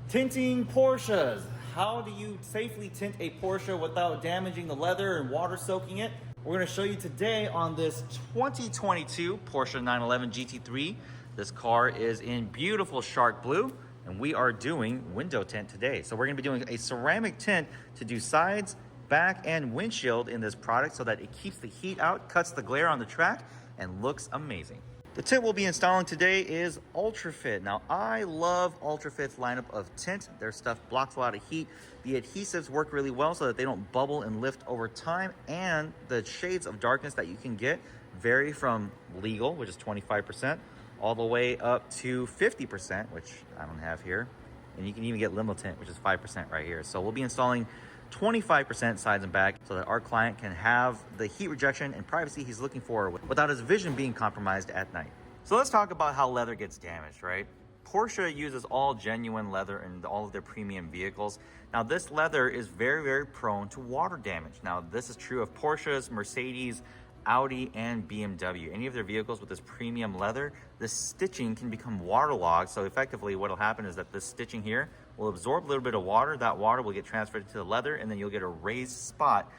Tinting Porsches. How do you safely tint a Porsche without damaging the leather and water soaking it? We're going to show you today on this 2022 Porsche 911 GT3. This car is in beautiful shark blue, and we are doing window tint today. So we're going to be doing a ceramic tint to do sides, back, and windshield in this product so that it keeps the heat out, cuts the glare on the track, and looks amazing. The tint we'll be installing today is Ultrafit. Now, I love Ultrafit's lineup of tint. Their stuff blocks a lot of heat. The adhesives work really well so that they don't bubble and lift over time. And the shades of darkness that you can get vary from legal, which is 25%, all the way up to 50%, which I don't have here. And you can even get limo tint, which is 5% right here. So we'll be installing 25% sides and back so that our client can have the heat rejection and privacy he's looking for without his vision being compromised at night. So let's talk about how leather gets damaged, right? Porsche uses all genuine leather in all of their premium vehicles. Now, this leather is very, very prone to water damage. Now, this is true of Porsches, Mercedes, Audi, and BMW. Any of their vehicles with this premium leather, this stitching can become waterlogged. So effectively what will happen is that this stitching here will absorb a little bit of water. That water will get transferred to the leather, and then you'll get a raised spot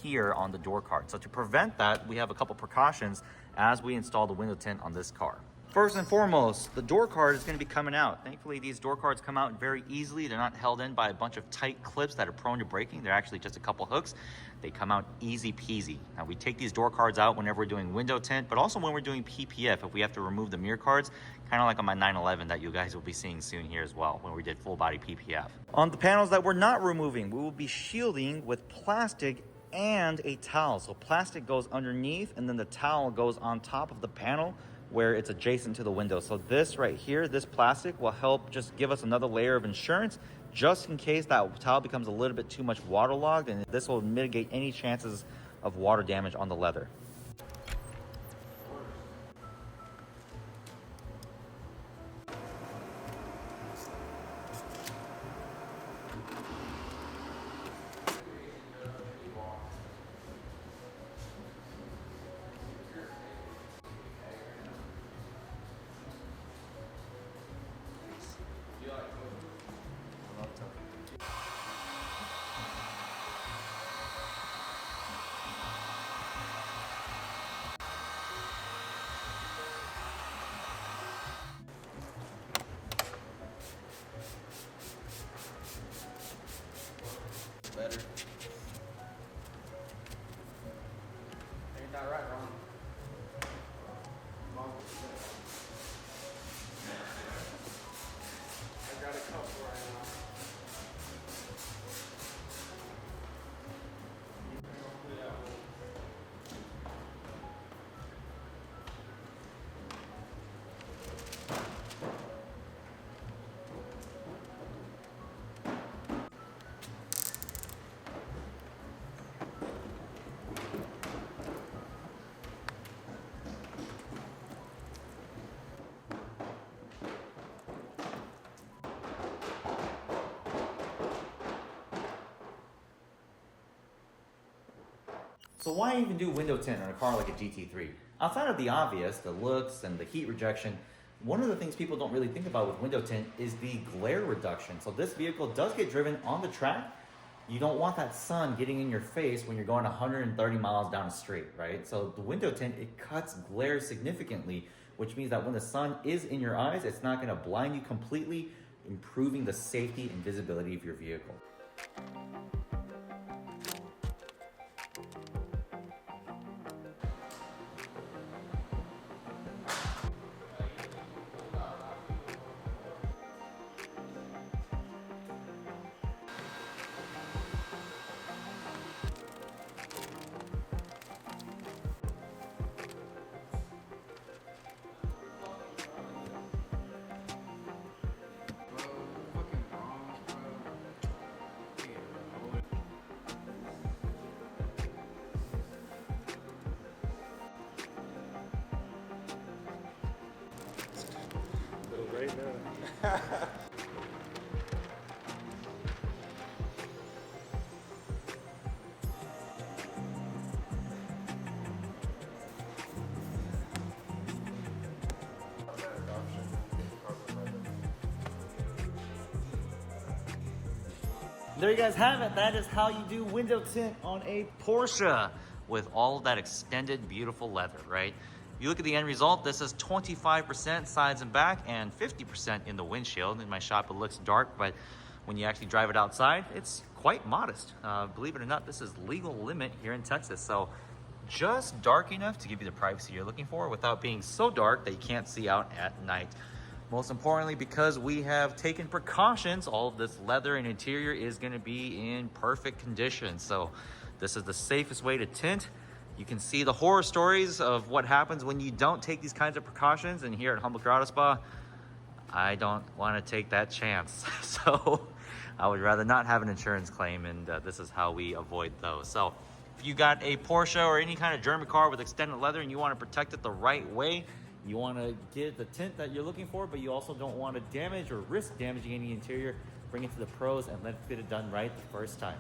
here on the door card. So to prevent that, we have a couple precautions as we install the window tint on this car. First and foremost, the door card is going to be coming out. Thankfully, these door cards come out very easily. They're not held in by a bunch of tight clips that are prone to breaking. They're actually just a couple hooks. They come out easy peasy. Now, we take these door cards out whenever we're doing window tint, but also when we're doing PPF, if we have to remove the mirror cards, kind of like on my 911 that you guys will be seeing soon here as well when we did full body PPF. On the panels that we're not removing, we will be shielding with plastic and a towel. So plastic goes underneath, and then the towel goes on top of the panel where it's adjacent to the window. So this right here, this plastic will help just give us another layer of insurance just in case that towel becomes a little bit too much waterlogged, and this will mitigate any chances of water damage on the leather. Better. Ain't that right, Ron? I got a couple right now. So why even do window tint on a car like a GT3? Outside of the obvious, the looks and the heat rejection, one of the things people don't really think about with window tint is the glare reduction. So this vehicle does get driven on the track. You don't want that sun getting in your face when you're going 130 miles down a straight, right? So the window tint, it cuts glare significantly, which means that when the sun is in your eyes, it's not gonna blind you completely, improving the safety and visibility of your vehicle. Right now. There you guys have it. That is how you do window tint on a Porsche with all of that extended, beautiful leather, right? You look at the end result, this is 25% sides and back and 50% in the windshield. In my shop, it looks dark, but when you actually drive it outside, it's quite modest. Believe it or not, this is legal limit here in Texas. So just dark enough to give you the privacy you're looking for without being so dark that you can't see out at night. Most importantly, because we have taken precautions, all of this leather and interior is going to be in perfect condition. So this is the safest way to tint. You can see the horror stories of what happens when you don't take these kinds of precautions. And here at Humble Auto Spa, I don't want to take that chance. So I would rather not have an insurance claim, and this is how we avoid those. So if you got a Porsche or any kind of German car with extended leather and you want to protect it the right way, you want to get the tint that you're looking for, but you also don't want to damage or risk damaging any interior, bring it to the pros and let it get it done right the first time.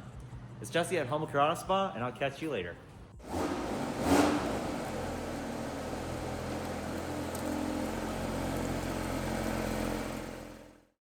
It's Jesse at Humble Auto Spa, and I'll catch you later.